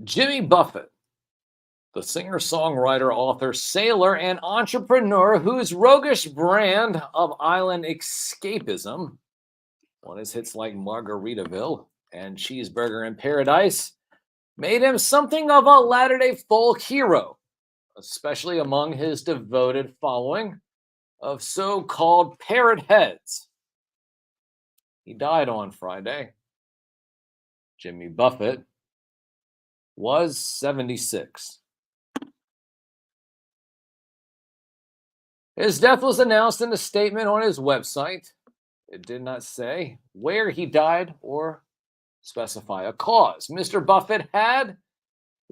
Jimmy Buffett, the singer, songwriter, author, sailor, and entrepreneur whose roguish brand of island escapism, on his hits like Margaritaville and Cheeseburger in Paradise, made him something of a Latter day folk hero, especially among his devoted following of so called parrot heads. He died on Friday. Jimmy Buffett was 76. His death was announced in a statement on his website. It did not say where he died or specify a cause. Mr. Buffett had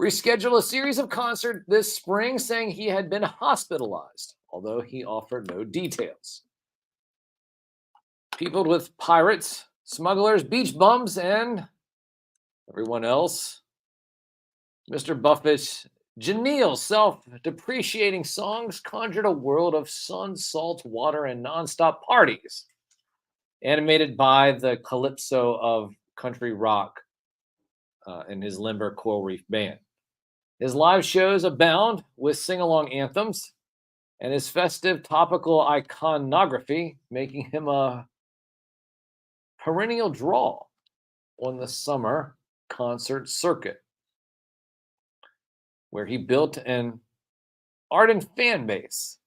rescheduled a series of concerts this spring, saying he had been hospitalized, although he offered no details. Peopled with pirates, smugglers, beach bums, and everyone else, Mr. Buffett's genial, self-depreciating songs conjured a world of sun, salt, water, and nonstop parties, animated by the calypso of country rock in his limber coral reef band. His live shows abound with sing-along anthems, and his festive topical iconography making him a perennial draw on the summer concert circuit, where he built an ardent fan base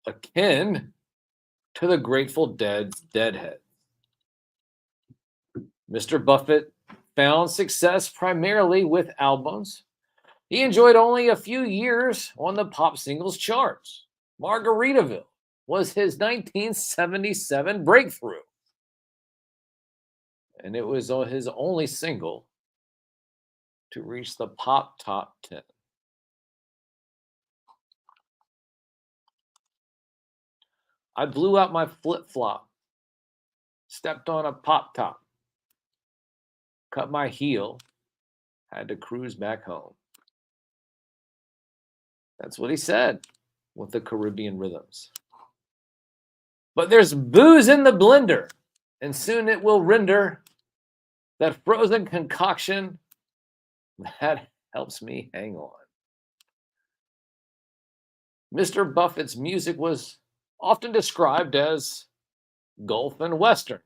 akin to the Grateful Dead's Deadhead. Mr. Buffett found success primarily with albums. He enjoyed only a few years on the pop singles charts. Margaritaville was his 1977 breakthrough, and it was his only single to reach the pop top 10. I blew out my flip-flop, stepped on a pop top, cut my heel, had to cruise back home. That's what he said with the Caribbean rhythms. But there's booze in the blender, and soon it will render that frozen concoction that helps me hang on. Mr. Buffett's music was often described as Gulf and Western,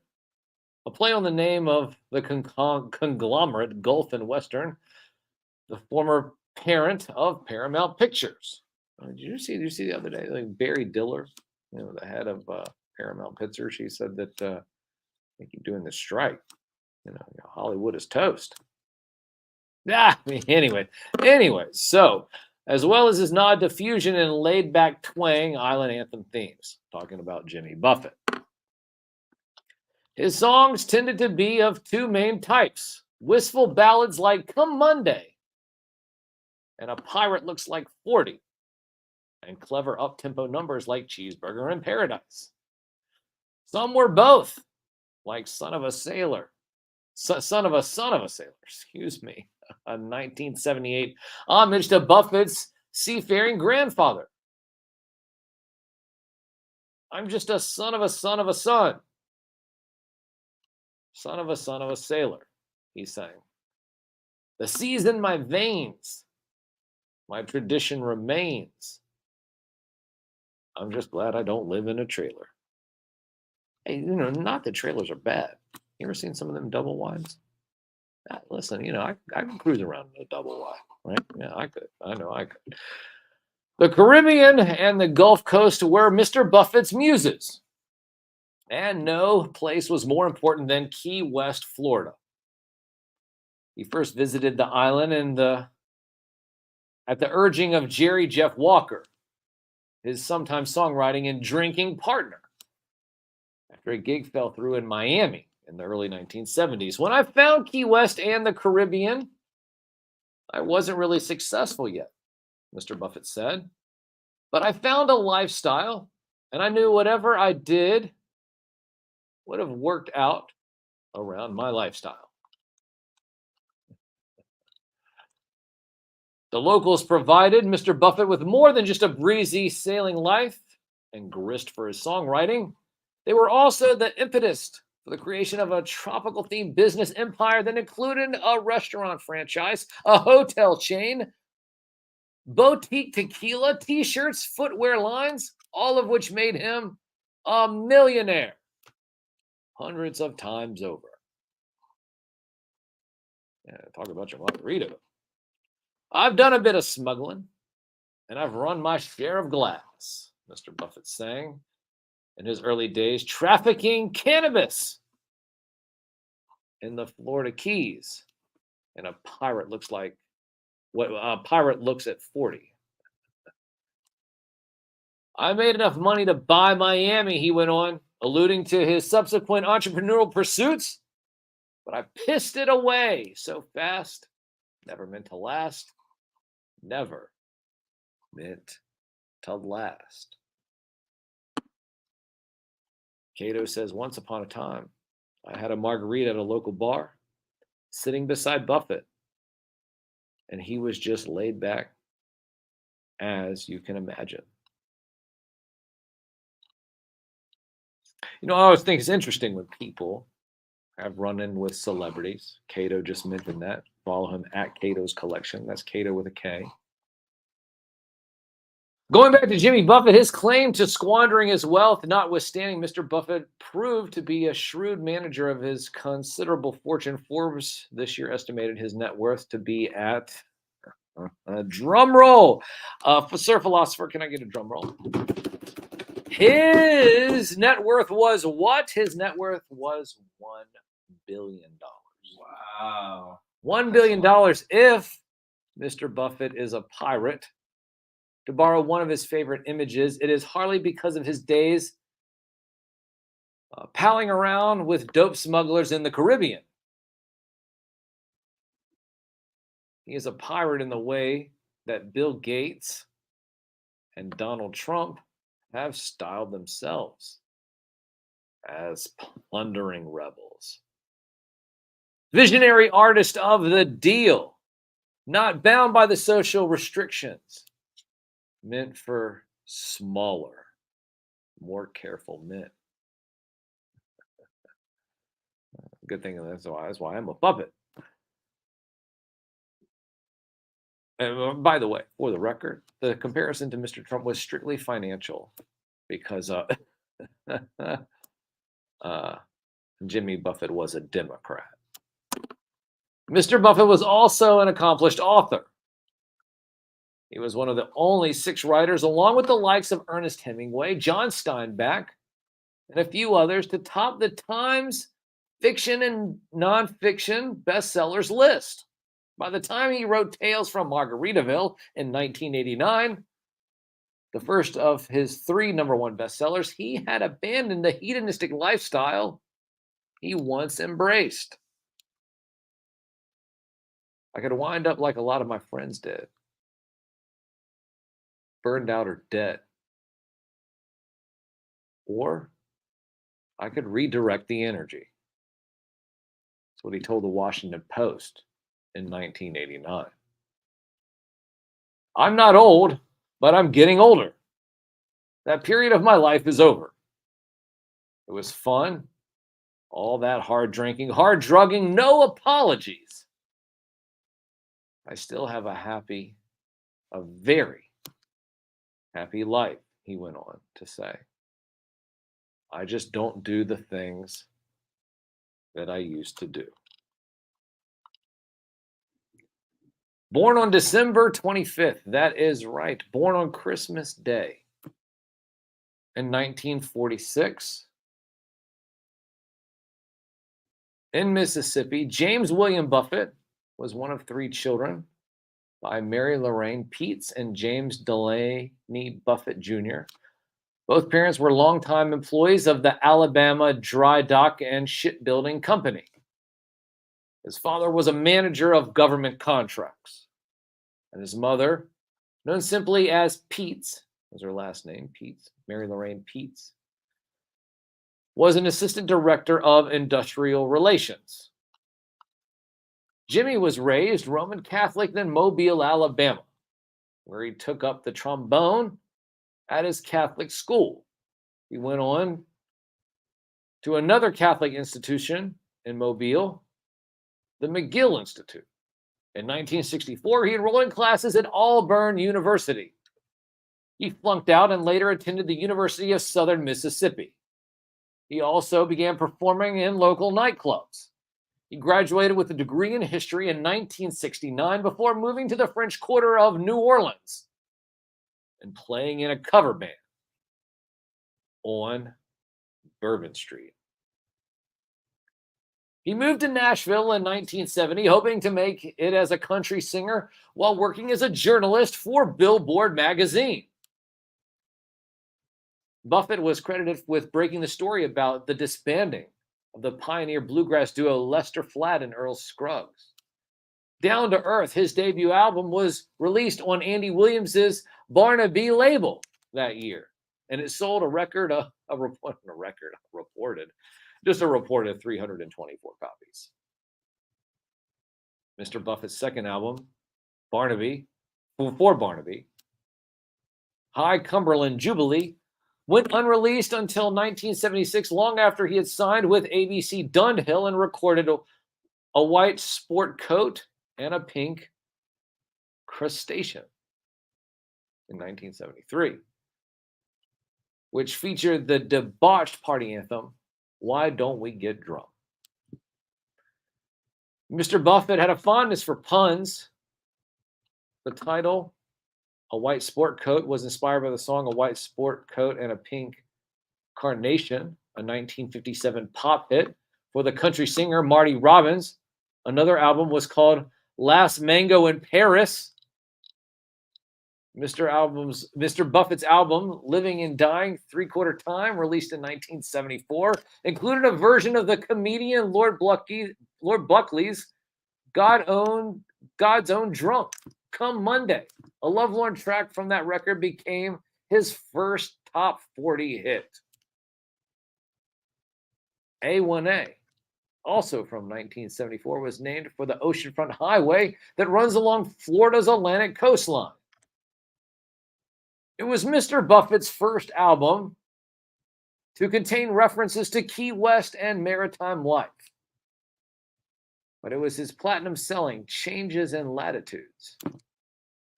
a play on the name of the conglomerate Gulf and Western, the former parent of Paramount Pictures. Did you see the other day, like Barry Diller, the head of Paramount Pictures? She said that they keep doing this strike. Hollywood is toast. Anyway, so as well as his nod to fusion and laid-back twang island anthem themes, talking about Jimmy Buffett. His songs tended to be of two main types: wistful ballads like Come Monday and A Pirate Looks Like 40, and clever up-tempo numbers like Cheeseburger in Paradise. Some were both, like Son of a Sailor, excuse me, a 1978 homage to Buffett's seafaring grandfather. I'm just a son of a son of a son. Son of a sailor, he sang. The sea's in my veins. My tradition remains. I'm just glad I don't live in a trailer. Hey, not that trailers are bad. You ever seen some of them double wides? Listen, I can cruise around in a double wide, right? Yeah, I could. I know I could. The Caribbean and the Gulf Coast were Mr. Buffett's muses, and no place was more important than Key West, Florida. He first visited the island at the urging of Jerry Jeff Walker, his sometime songwriting and drinking partner, after a gig fell through in Miami in the early 1970s. When I found Key West and the Caribbean, I wasn't really successful yet, Mr. Buffett said. But I found a lifestyle, and I knew whatever I did would have worked out around my lifestyle. The locals provided Mr. Buffett with more than just a breezy sailing life and grist for his songwriting. They were also the impetus for the creation of a tropical-themed business empire that included a restaurant franchise, a hotel chain, boutique tequila, t-shirts, footwear lines, all of which made him a millionaire hundreds of times over. Yeah, talk about your margarita. I've done a bit of smuggling, and I've run my share of glass, Mr. Buffett sang in his early days, trafficking cannabis in the Florida Keys. And a pirate looks like what a pirate looks at 40. I made enough money to buy Miami, he went on, alluding to his subsequent entrepreneurial pursuits, but I pissed it away so fast, never meant to last, never meant to last. Cato says, once upon a time, I had a margarita at a local bar, sitting beside Buffett, and he was just laid back, as you can imagine. You know, I always think it's interesting when people have run in with celebrities. Cato just mentioned that. Follow him at Cato's Collection. That's Cato with a K. Going back to Jimmy Buffett, his claim to squandering his wealth notwithstanding, Mr. Buffett proved to be a shrewd manager of his considerable fortune. Forbes this year estimated his net worth to be at a drum roll. Sir Philosopher, can I get a drum roll? His net worth was what? His net worth was $1 billion. Wow. $1 billion if Mr. Buffett is a pirate. To borrow one of his favorite images, it is hardly because of his days palling around with dope smugglers in the Caribbean. He is a pirate in the way that Bill Gates and Donald Trump have styled themselves as plundering rebels. Visionary artist of the deal, not bound by the social restrictions, meant for smaller, more careful men. Good thing that's why I'm a puppet. And by the way, for the record, the comparison to Mr. Trump was strictly financial because Jimmy Buffett was a Democrat. Mr. Buffett was also an accomplished author. He was one of the only 6 writers, along with the likes of Ernest Hemingway, John Steinbeck, and a few others, to top the Times fiction and nonfiction bestsellers list. By the time he wrote Tales from Margaritaville in 1989, the first of his 3 #1 bestsellers, he had abandoned the hedonistic lifestyle he once embraced. I could wind up like a lot of my friends did, burned out or dead. Or I could redirect the energy. That's what he told the Washington Post in 1989. I'm not old, but I'm getting older. That period of my life is over. It was fun, all that hard drinking, hard drugging, no apologies. I still have a very happy life, he went on to say. I just don't do the things that I used to do. Born on December 25th, that is right, born on Christmas Day in 1946 in Mississippi, James William Buffett was one of 3 children by Mary Lorraine Peets and James Delaney Buffett Jr. Both parents were longtime employees of the Alabama Dry Dock and Shipbuilding Company. His father was a manager of government contracts, and his mother, known simply as Peets, was her last name, Peets, Mary Lorraine Peets, was an assistant director of industrial relations. Jimmy was raised Roman Catholic in Mobile, Alabama, where he took up the trombone at his Catholic school. He went on to another Catholic institution in Mobile, the McGill Institute. In 1964, he enrolled in classes at Auburn University. He flunked out and later attended the University of Southern Mississippi. He also began performing in local nightclubs. He graduated with a degree in history in 1969 before moving to the French Quarter of New Orleans and playing in a cover band on Bourbon Street. He moved to Nashville in 1970, hoping to make it as a country singer while working as a journalist for Billboard magazine. Buffett was credited with breaking the story about the disbanding of the pioneer bluegrass duo Lester Flatt and Earl Scruggs. Down to Earth, his debut album, was released on Andy Williams's Barnaby label that year, and it sold a reported 324 copies. Mr. Buffett's second album, Barnaby, High Cumberland Jubilee, went unreleased until 1976, long after he had signed with ABC Dunhill and recorded a white sport coat and a pink crustacean in 1973, which featured the debauched party anthem, Why Don't We Get Drunk? Mr. Buffett had a fondness for puns. The title, A White Sport Coat, was inspired by the song A White Sport Coat and a Pink Carnation, a 1957 pop hit for the country singer Marty Robbins. Another album was called Last Mango in Paris. Mr. Buffett's album, Living and Dying 3/4 Time, released in 1974, included a version of the comedian Lord Buckley's God's Own Drunk, Come Monday. A lovelorn track from that record became his first top 40 hit. A1A, also from 1974, was named for the oceanfront highway that runs along Florida's Atlantic coastline. It was Mr. Buffett's first album to contain references to Key West and maritime life. But it was his platinum-selling Changes in Latitudes,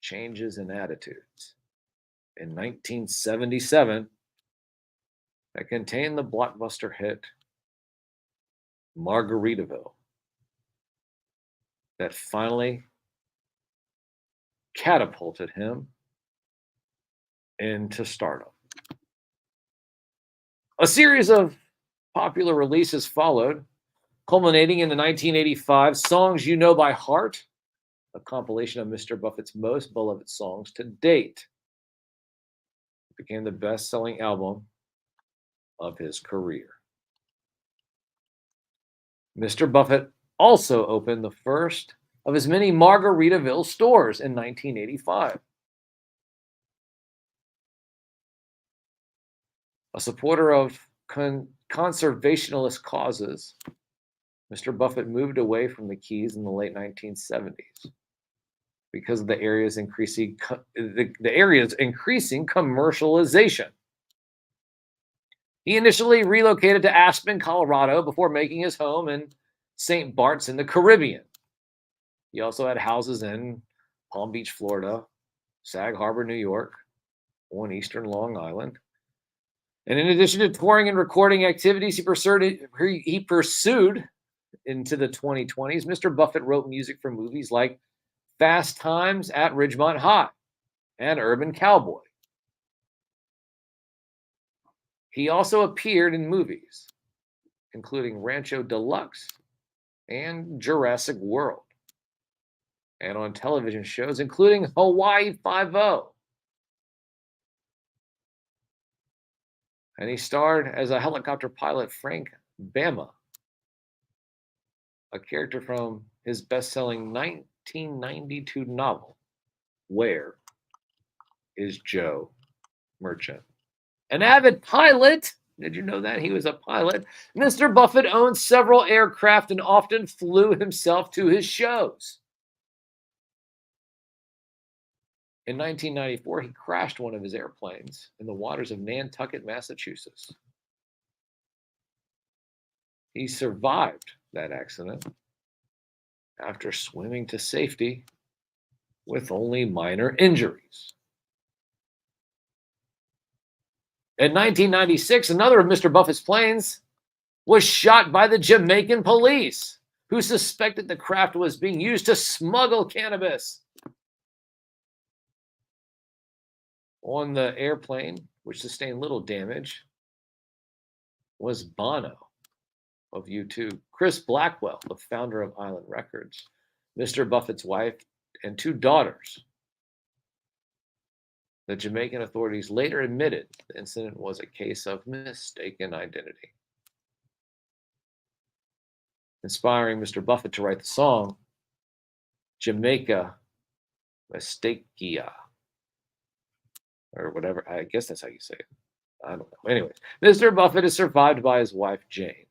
Changes in Attitudes, in 1977 that contained the blockbuster hit Margaritaville that finally catapulted him into stardom. A series of popular releases followed, culminating in the 1985 Songs You Know by Heart, a compilation of Mr. Buffett's most beloved songs to date. It became the best-selling album of his career. Mr. Buffett also opened the first of his many Margaritaville stores in 1985. A supporter of conservationist causes, Mr. Buffett moved away from the Keys in the late 1970s because of the area's increasing commercialization. He initially relocated to Aspen, Colorado, before making his home in St. Bart's in the Caribbean. He also had houses in Palm Beach, Florida, Sag Harbor, New York, on eastern Long Island. And in addition to touring and recording activities he pursued into the 2020s, Mr. Buffett wrote music for movies like Fast Times at Ridgemont High and Urban Cowboy. He also appeared in movies, including Rancho Deluxe and Jurassic World, and on television shows, including Hawaii Five-0. And he starred as a helicopter pilot, Frank Bama, a character from his best-selling 1992 novel, Where is Joe Merchant? An avid pilot. Did you know that? He was a pilot. Mr. Buffett owned several aircraft and often flew himself to his shows. In 1994, he crashed one of his airplanes in the waters of Nantucket, Massachusetts. He survived that accident after swimming to safety with only minor injuries. In 1996, another of Mr. Buffett's planes was shot by the Jamaican police, who suspected the craft was being used to smuggle cannabis. On the airplane, which sustained little damage, was Bono of U2, Chris Blackwell, the founder of Island Records, Mr. Buffett's wife, and 2 daughters. The Jamaican authorities later admitted the incident was a case of mistaken identity. Inspiring Mr. Buffett to write the song, Jamaica Mistakia, or whatever. I guess that's how you say it. I don't know. Anyways, Mr. Buffett is survived by his wife, Jane,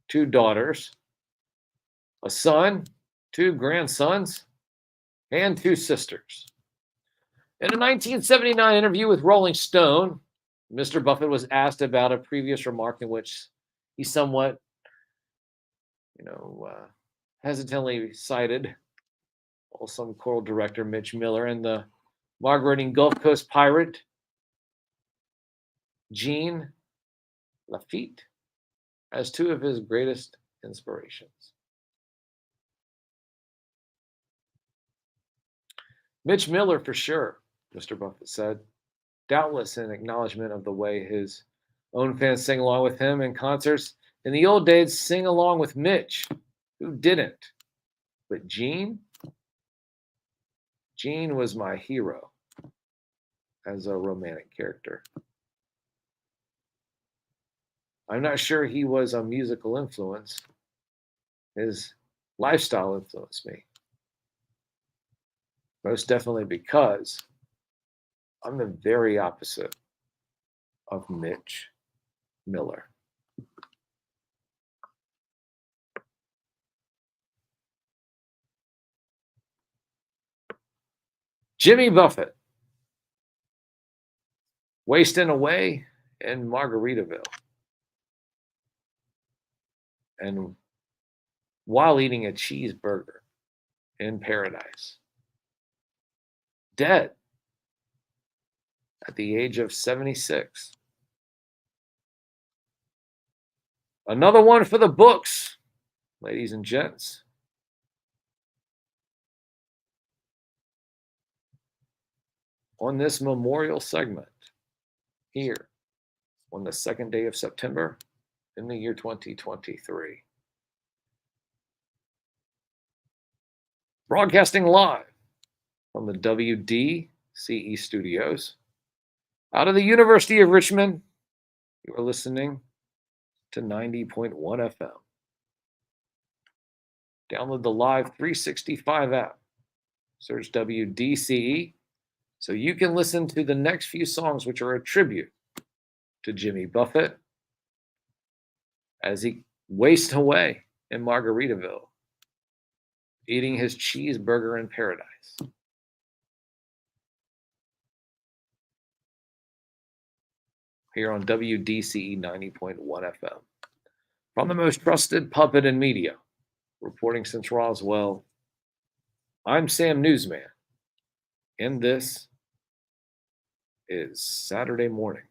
2 daughters, a son, 2 grandsons, and 2 sisters. In a 1979 interview with Rolling Stone, Mr. Buffett was asked about a previous remark in which he somewhat, hesitantly cited some choral director Mitch Miller and the migrating Gulf Coast pirate Jean Lafitte as 2 of his greatest inspirations. Mitch Miller, for sure, Mr. Buffett said, doubtless in acknowledgement of the way his own fans sing along with him in concerts. In the old days, sing along with Mitch, who didn't. But Gene was my hero as a romantic character. I'm not sure he was a musical influence. His lifestyle influenced me. Most definitely because I'm the very opposite of Mitch Miller. Jimmy Buffett, wasting away in Margaritaville. And while eating a cheeseburger in paradise. Dead at the age of 76. Another one for the books, ladies and gents. On this memorial segment here on the 2nd day of September in the year 2023. Broadcasting live from the WDCE studios out of the University of Richmond. You are listening to 90.1 FM. Download the Live 365 app. Search WDCE so you can listen to the next few songs, which are a tribute to Jimmy Buffett as he wastes away in Margaritaville, eating his cheeseburger in paradise. Here on WDCE 90.1 FM. From the most trusted puppet in media, reporting since Roswell, I'm Sam NewsMan, and this is Saturday Morning.